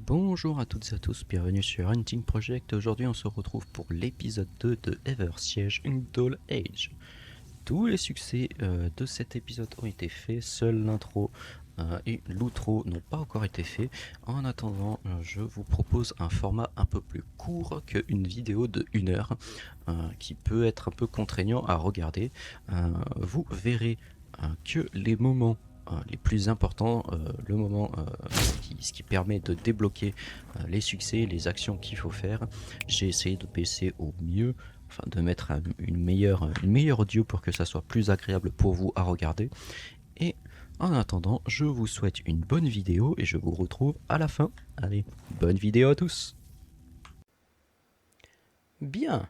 Bonjour à toutes et à tous, bienvenue sur Hunting Project. Aujourd'hui on se retrouve pour l'épisode 2 de Ever Siege Doll Age. Tous les succès de cet épisode ont été faits, seul l'intro et l'outro n'ont pas encore été faits. En attendant, je vous propose un format un peu plus court qu'une vidéo de 1 heure qui peut être un peu contraignant à regarder. Vous verrez que les moments les plus importants, le moment ce qui permet de débloquer les succès, les actions qu'il faut faire. J'ai essayé de baisser au mieux, enfin de mettre une meilleure audio pour que ça soit plus agréable pour vous à regarder. Et en attendant, je vous souhaite une bonne vidéo et je vous retrouve à la fin. Allez, bonne vidéo à tous. Bien,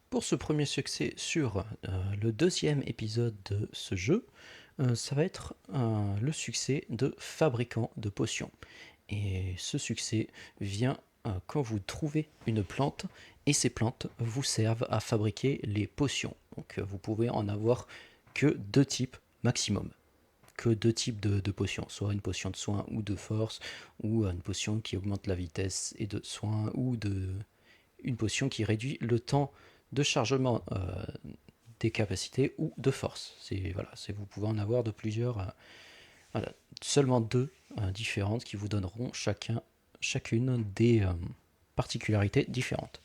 pour ce premier succès sur le deuxième épisode de ce jeu, ça va être le succès de fabricant de potions. Et ce succès vient quand vous trouvez une plante et ces plantes vous servent à fabriquer les potions. Donc vous pouvez en avoir que 2 types maximum. Que 2 types de potions, soit une potion de soin ou de force, ou une potion qui augmente la vitesse et de soin, ou une potion qui réduit le temps de chargement des capacités ou de force. Voilà, vous pouvez en avoir de plusieurs. Voilà, seulement 2 différentes qui vous donneront chacune des particularités différentes,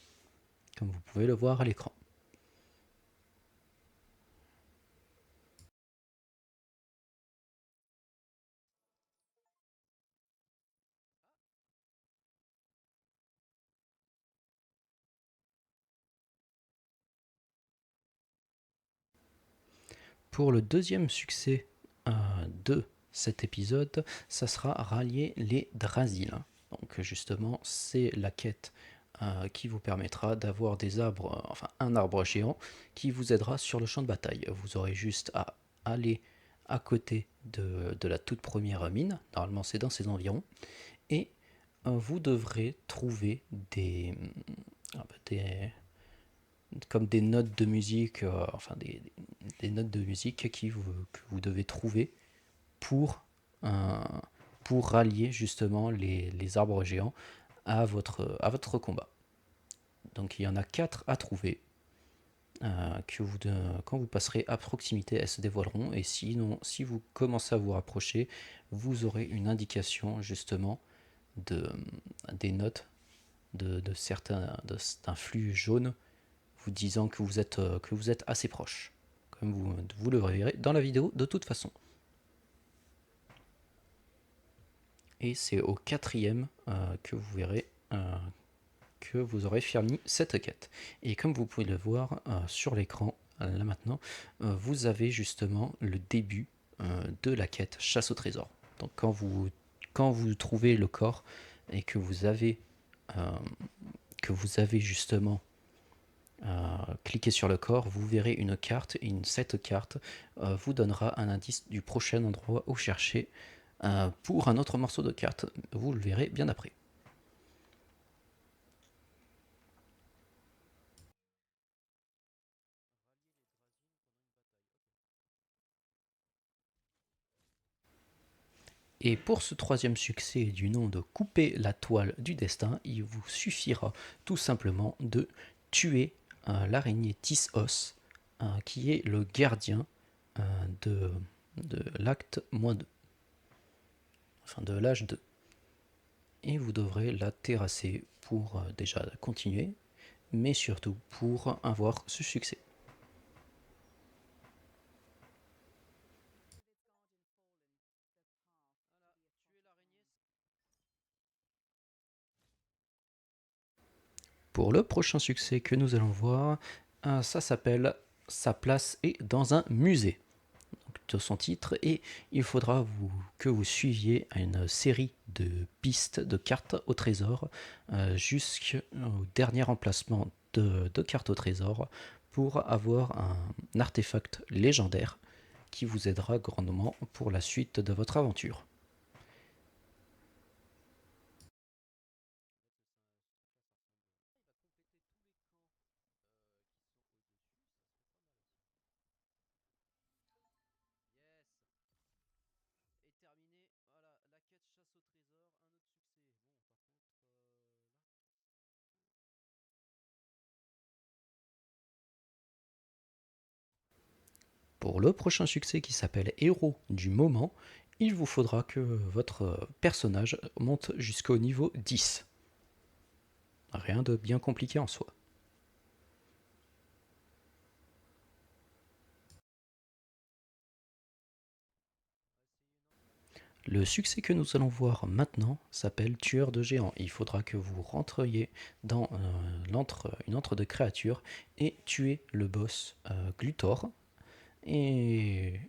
comme vous pouvez le voir à l'écran. Pour le deuxième succès de cet épisode, ça sera rallier les Drasil. Donc justement, c'est la quête qui vous permettra d'avoir des arbres, enfin un arbre géant qui vous aidera sur le champ de bataille. Vous aurez juste à aller à côté de la toute première mine, normalement c'est dans ces environs, et vous devrez trouver des comme des notes de musique, enfin des notes de musique que vous devez trouver pour, euh, pour rallier justement les arbres géants à votre combat. Donc il y en a 4 à trouver. Quand vous passerez à proximité, elles se dévoileront. Et sinon, si vous commencez à vous rapprocher, vous aurez une indication justement de, des notes d'un flux jaune vous disant que vous êtes assez proche. Comme vous le verrez dans la vidéo de toute façon. Et c'est au 4e que vous verrez que vous aurez fini cette quête. Et comme vous pouvez le voir sur l'écran, là maintenant, vous avez justement le début de la quête chasse au trésor. Donc quand vous trouvez le corps et euh, que vous avez justement cliquez sur le corps, vous verrez une carte et cette carte vous donnera un indice du prochain endroit où chercher pour un autre morceau de carte. Vous le verrez bien après. Et pour ce troisième succès du nom de couper la toile du destin, il vous suffira tout simplement de tuer l'araignée Tissos, qui est le gardien de, de l'acte -2, enfin de l'âge 2. Et vous devrez la terrasser pour déjà continuer, mais surtout pour avoir ce succès. Pour le prochain succès que nous allons voir, ça s'appelle Sa place est dans un musée, de son titre, et il faudra que vous suiviez une série de pistes de cartes au trésor jusqu'au dernier emplacement de cartes au trésor pour avoir un artefact légendaire qui vous aidera grandement pour la suite de votre aventure. Pour le prochain succès qui s'appelle Héros du moment, il vous faudra que votre personnage monte jusqu'au niveau 10. Rien de bien compliqué en soi. Le succès que nous allons voir maintenant s'appelle Tueur de géants. Il faudra que vous rentriez dans une entre de créatures et tuer le boss Glutor. Et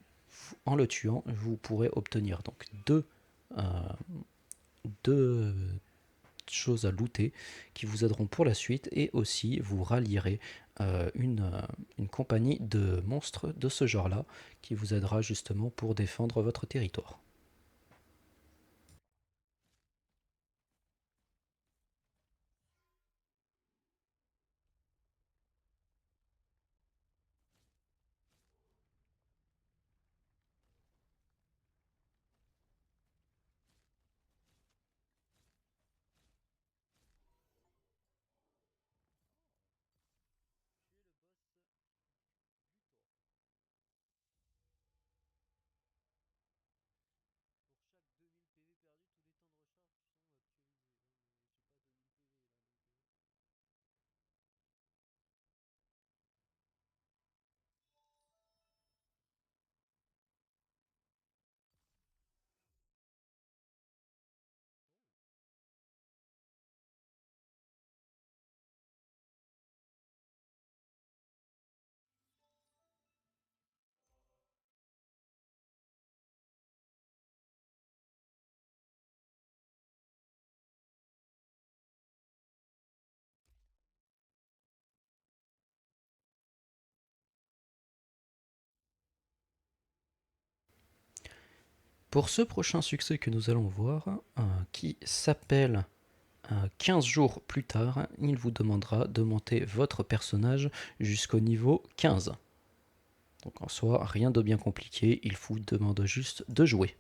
en le tuant, vous pourrez obtenir donc euh, deux choses à looter qui vous aideront pour la suite et aussi vous rallierez une compagnie de monstres de ce genre-là qui vous aidera justement pour défendre votre territoire. Pour ce prochain succès que nous allons voir, qui s'appelle 15 jours plus tard, il vous demandera de monter votre personnage jusqu'au niveau 15. Donc en soi, rien de bien compliqué, il vous demande juste de jouer.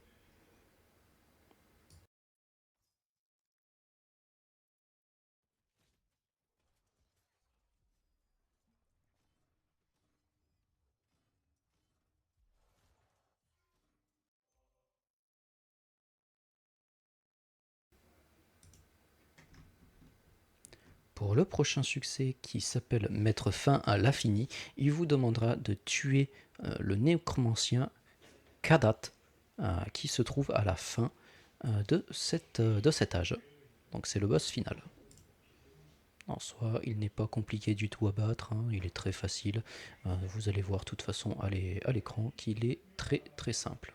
Pour le prochain succès qui s'appelle Mettre fin à l'infini, il vous demandera de tuer le nécromancien Kadat qui se trouve à la fin de cet âge. Donc c'est le boss final. En soi, il n'est pas compliqué du tout à battre, hein, il est très facile. Vous allez voir de toute façon à l'écran qu'il est très très simple.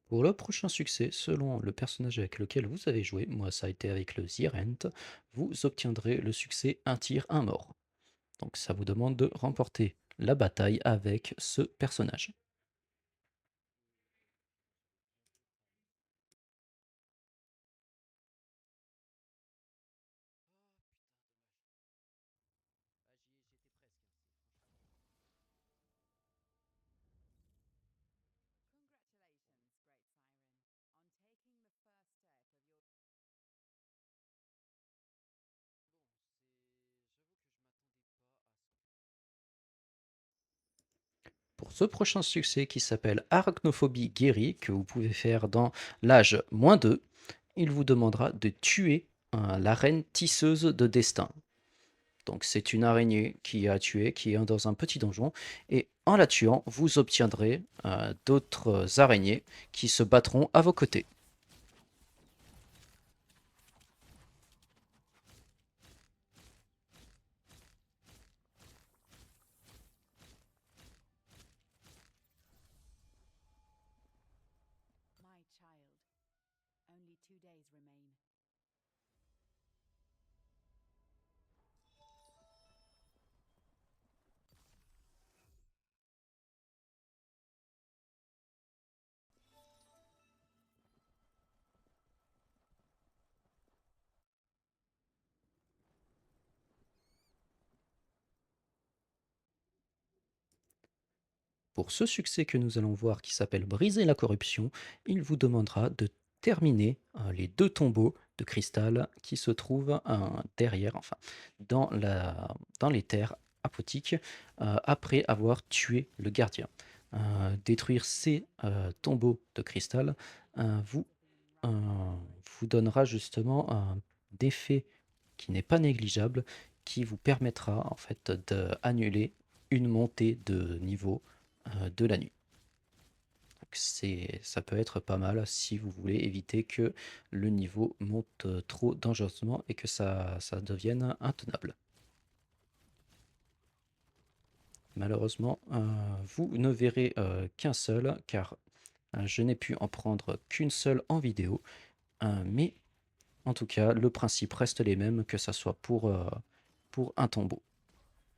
Pour le prochain succès, selon le personnage avec lequel vous avez joué, moi ça a été avec le Zirent, vous obtiendrez le succès un tir, un mort. Donc ça vous demande de remporter la bataille avec ce personnage. Pour ce prochain succès qui s'appelle Arachnophobie guérie, que vous pouvez faire dans l'âge -2, il vous demandera de tuer la reine tisseuse de destin. Donc c'est une araignée qui a tué, qui est dans un petit donjon, et en la tuant, vous obtiendrez d'autres araignées qui se battront à vos côtés. My child, only 2 days remain. Pour ce succès que nous allons voir qui s'appelle Briser la corruption, il vous demandera de terminer les 2 tombeaux de cristal qui se trouvent derrière, enfin, dans les terres apothiques, après avoir tué le gardien. Détruire ces tombeaux de cristal vous, euh, vous donnera justement un effet qui n'est pas négligeable, qui vous permettra en fait d'annuler une montée de niveau de la nuit. Donc ça peut être pas mal si vous voulez éviter que le niveau monte trop dangereusement et que ça devienne intenable. Malheureusement, vous ne verrez qu'un seul, car je n'ai pu en prendre qu'une seule en vidéo, mais en tout cas, le principe reste les mêmes, que ça soit pour un tombeau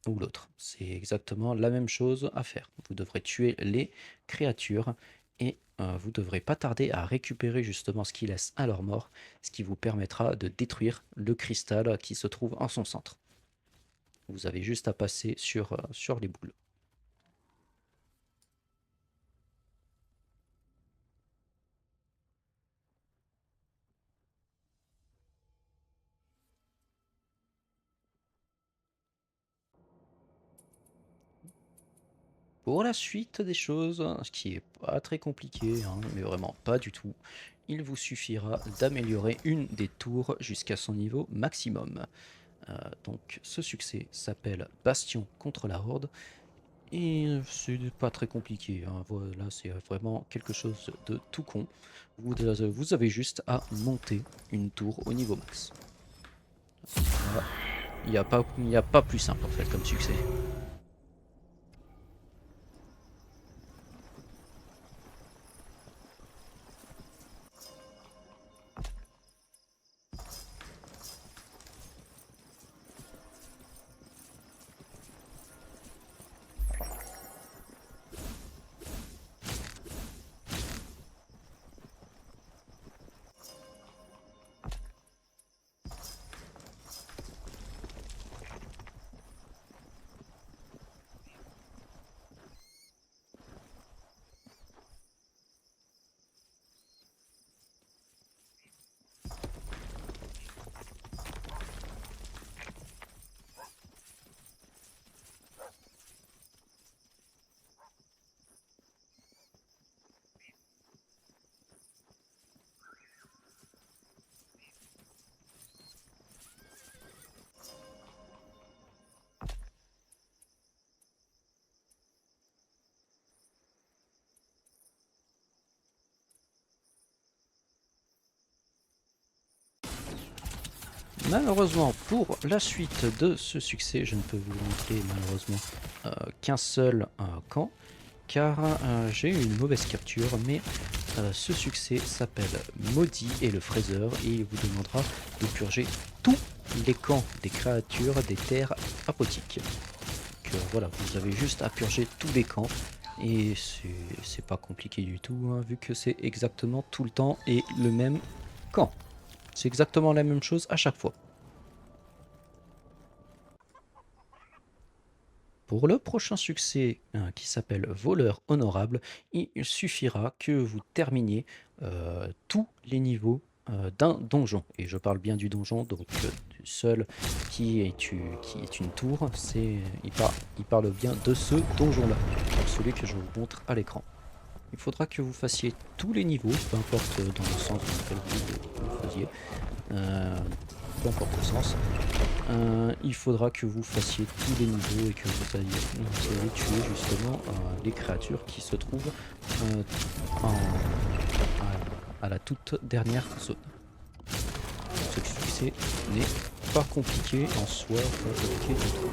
ou l'autre. C'est exactement la même chose à faire. Vous devrez tuer les créatures et vous devrez pas tarder à récupérer justement ce qu'ils laissent à leur mort, ce qui vous permettra de détruire le cristal qui se trouve en son centre. Vous avez juste à passer sur les boules. Pour la suite des choses, ce qui est pas très compliqué, hein, mais vraiment pas du tout, il vous suffira d'améliorer une des tours jusqu'à son niveau maximum. Donc ce succès s'appelle Bastion contre la Horde, et c'est pas très compliqué, hein. Voilà, c'est vraiment quelque chose de tout con. Vous avez juste à monter une tour au niveau max. Voilà. Il n'y a pas plus simple en fait comme succès. Malheureusement, pour la suite de ce succès, je ne peux vous montrer malheureusement qu'un seul camp, car j'ai eu une mauvaise capture, mais ce succès s'appelle Maudit et le fraiseur, et il vous demandera de purger tous les camps des créatures des terres apothiques. Donc voilà, vous avez juste à purger tous les camps, et c'est pas compliqué du tout, hein, vu que c'est exactement tout le temps et le même camp. C'est exactement la même chose à chaque fois. Pour le prochain succès qui s'appelle Voleur honorable, il suffira que vous terminiez tous les niveaux d'un donjon. Et je parle bien du donjon, donc seul qui est une tour, il parle bien de ce donjon-là, donc celui que je vous montre à l'écran. Il faudra que vous fassiez tous les niveaux, peu importe dans le sens dans lequel vous le faisiez, peu importe le sens. Il faudra que vous fassiez tous les niveaux et que vous ayez tué justement les créatures qui se trouvent à la toute dernière zone. Ce succès n'est pas compliqué en soi, pas compliqué du tout.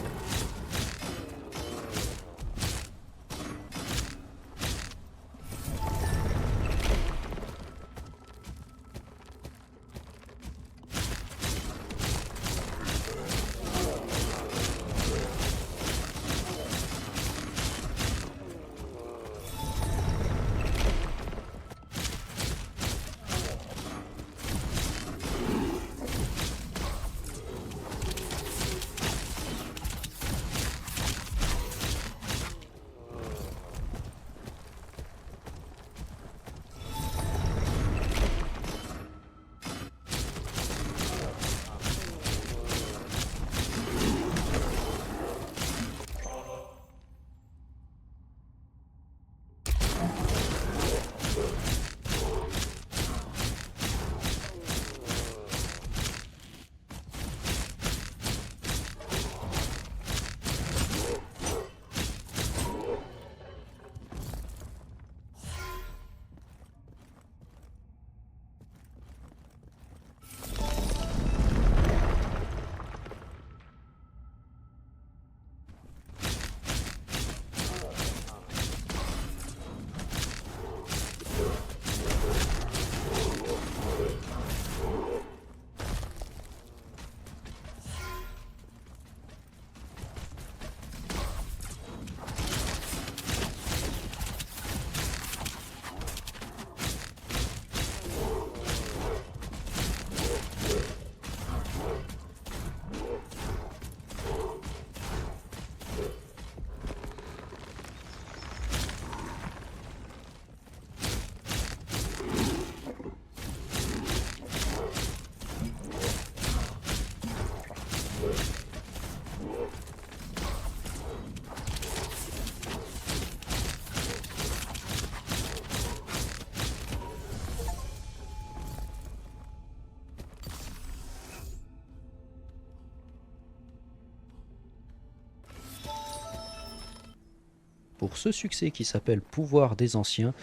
Pour ce succès qui s'appelle Pouvoir des Anciens,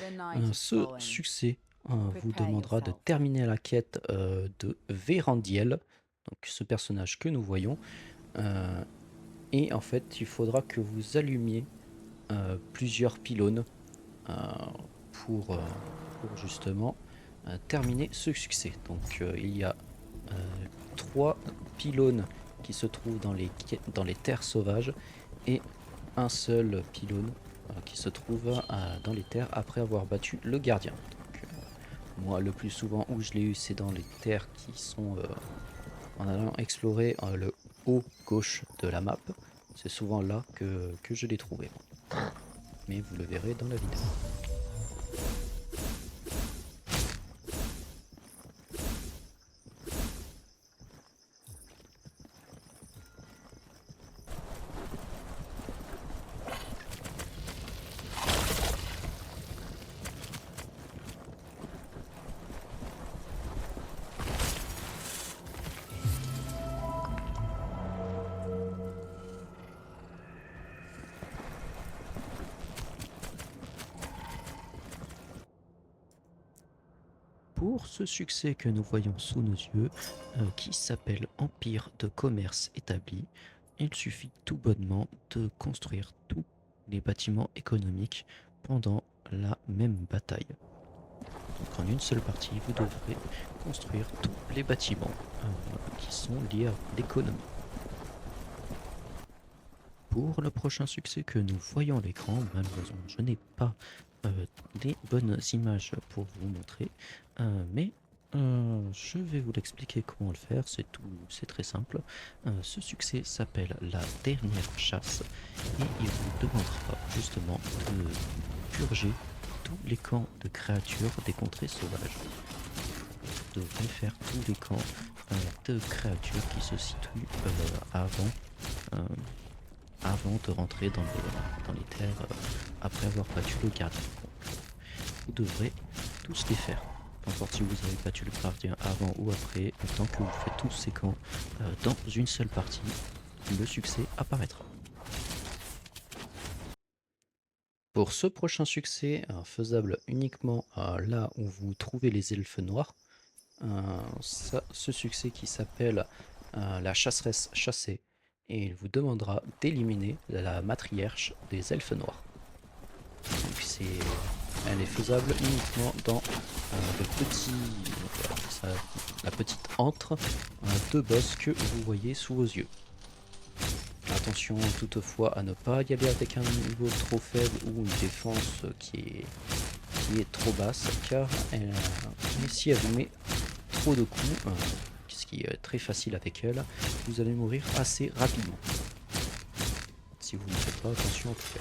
ce succès vous demandera de terminer la quête de Vérandiel, donc ce personnage que nous voyons. Et en fait, il faudra que vous allumiez plusieurs pylônes pour justement terminer ce succès. Donc il y a 3 pylônes qui se trouvent dans les terres sauvages et un seul pylône qui se trouve dans les terres après avoir battu le gardien. Donc, moi, le plus souvent où je l'ai eu, c'est dans les terres qui sont en allant explorer le haut gauche de la map. C'est souvent là que je l'ai trouvé. Mais vous le verrez dans la vidéo. Pour ce succès que nous voyons sous nos yeux, qui s'appelle Empire de commerce établi, il suffit tout bonnement de construire tous les bâtiments économiques pendant la même bataille. Donc en une seule partie, vous devrez construire tous les bâtiments qui sont liés à l'économie. Pour le prochain succès que nous voyons à l'écran, malheureusement je n'ai pas des bonnes images pour vous montrer, mais je vais vous l'expliquer comment le faire, c'est très simple. Ce succès s'appelle la dernière chasse et il vous demandera justement de purger tous les camps de créatures des contrées sauvages. devrez faire tous les camps de créatures qui se situent euh, avant de rentrer dans les terres après avoir battu le gardien. Donc, vous devrez tous les faire. Peu importe si vous avez battu le gardien avant ou après, tant que vous faites tous ces camps dans une seule partie, le succès apparaîtra. Pour ce prochain succès, faisable uniquement là où vous trouvez les elfes noirs, ce succès qui s'appelle la chasseresse chassée, et il vous demandera d'éliminer la matriarche des elfes noirs. Donc elle est faisable uniquement dans la petite antre de boss que vous voyez sous vos yeux. Attention toutefois à ne pas y aller avec un niveau trop faible ou une défense qui est trop basse, car si elle vous met trop de coups, ce qui est très facile avec elle, vous allez mourir assez rapidement. Si vous ne faites pas attention en tout cas.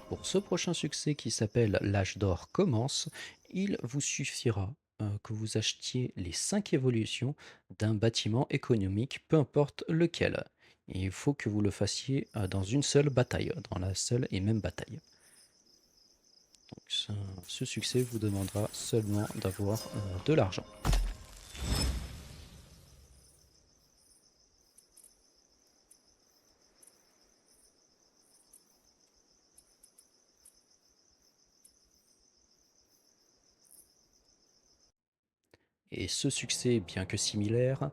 Pour ce prochain succès qui s'appelle l'âge d'or commence, il vous suffira que vous achetiez les 5 évolutions d'un bâtiment économique, peu importe lequel. Et il faut que vous le fassiez dans une seule bataille, dans la seule et même bataille. Donc ce succès vous demandera seulement d'avoir de l'argent. Et ce succès, bien que similaire,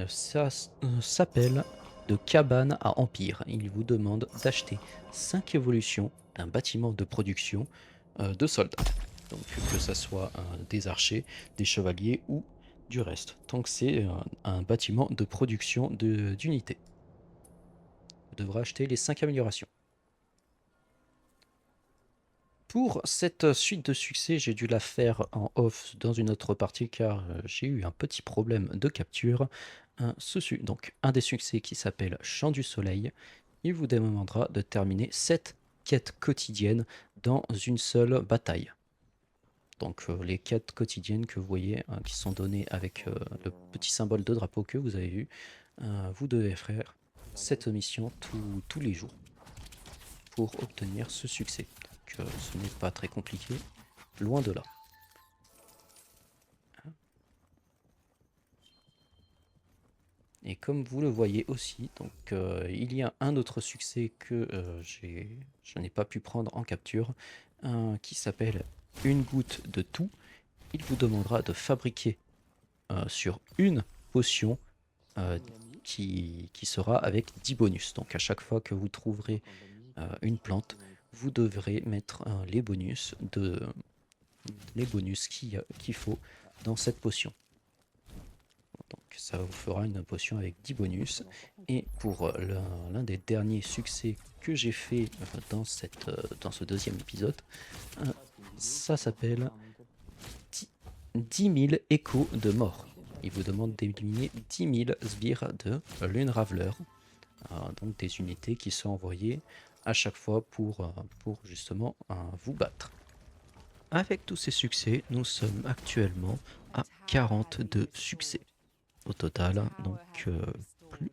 s'appelle de cabane à empire. Il vous demande d'acheter 5 évolutions d'un bâtiment de production de soldats. Donc que ça soit des archers, des chevaliers ou du reste. Tant que c'est un bâtiment de production d'unités. Vous devrez acheter les 5 améliorations. Pour cette suite de succès, j'ai dû la faire en off dans une autre partie car j'ai eu un petit problème de capture. Donc un des succès qui s'appelle Chant du Soleil, il vous demandera de terminer 7 quêtes quotidiennes dans une seule bataille. Donc les quêtes quotidiennes que vous voyez qui sont données avec le petit symbole de drapeau que vous avez vu, vous devez faire cette mission tous les jours pour obtenir ce succès. Donc ce n'est pas très compliqué, loin de là. Et comme vous le voyez aussi, donc il y a un autre succès que je n'ai pas pu prendre en capture, qui s'appelle Une goutte de tout. Il vous demandera de fabriquer sur une potion qui sera avec 10 bonus. Donc à chaque fois que vous trouverez une plante, vous devrez mettre les bonus qu'il faut dans cette potion. Donc ça vous fera une potion avec 10 bonus. Et pour l'un des derniers succès que j'ai fait dans ce deuxième épisode, ça s'appelle 10 000 échos de mort. Il vous demande d'éliminer 10 000 sbires de Lune Raveler. Donc des unités qui sont envoyées à chaque fois pour justement vous battre. Avec tous ces succès, nous sommes actuellement à 42 succès au total, donc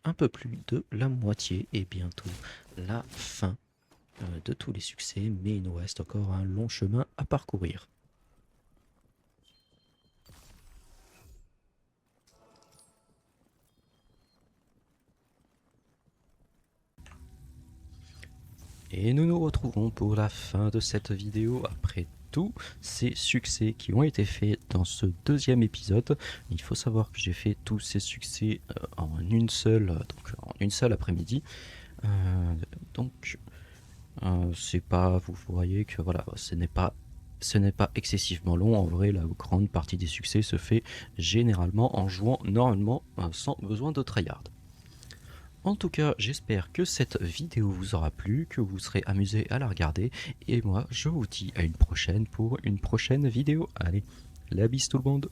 un peu plus de la moitié et bientôt la fin de tous les succès, mais il nous reste encore un long chemin à parcourir. Et nous nous retrouvons pour la fin de cette vidéo après tous ces succès qui ont été faits dans ce deuxième épisode. Il faut savoir que j'ai fait tous ces succès en une seule après-midi. C'est pas, vous voyez que voilà, ce n'est pas excessivement long. En vrai, la grande partie des succès se fait généralement en jouant normalement sans besoin de tryhard. En tout cas, j'espère que cette vidéo vous aura plu, que vous serez amusé à la regarder. Et moi, je vous dis à une prochaine pour une prochaine vidéo. Allez, la bise tout le monde!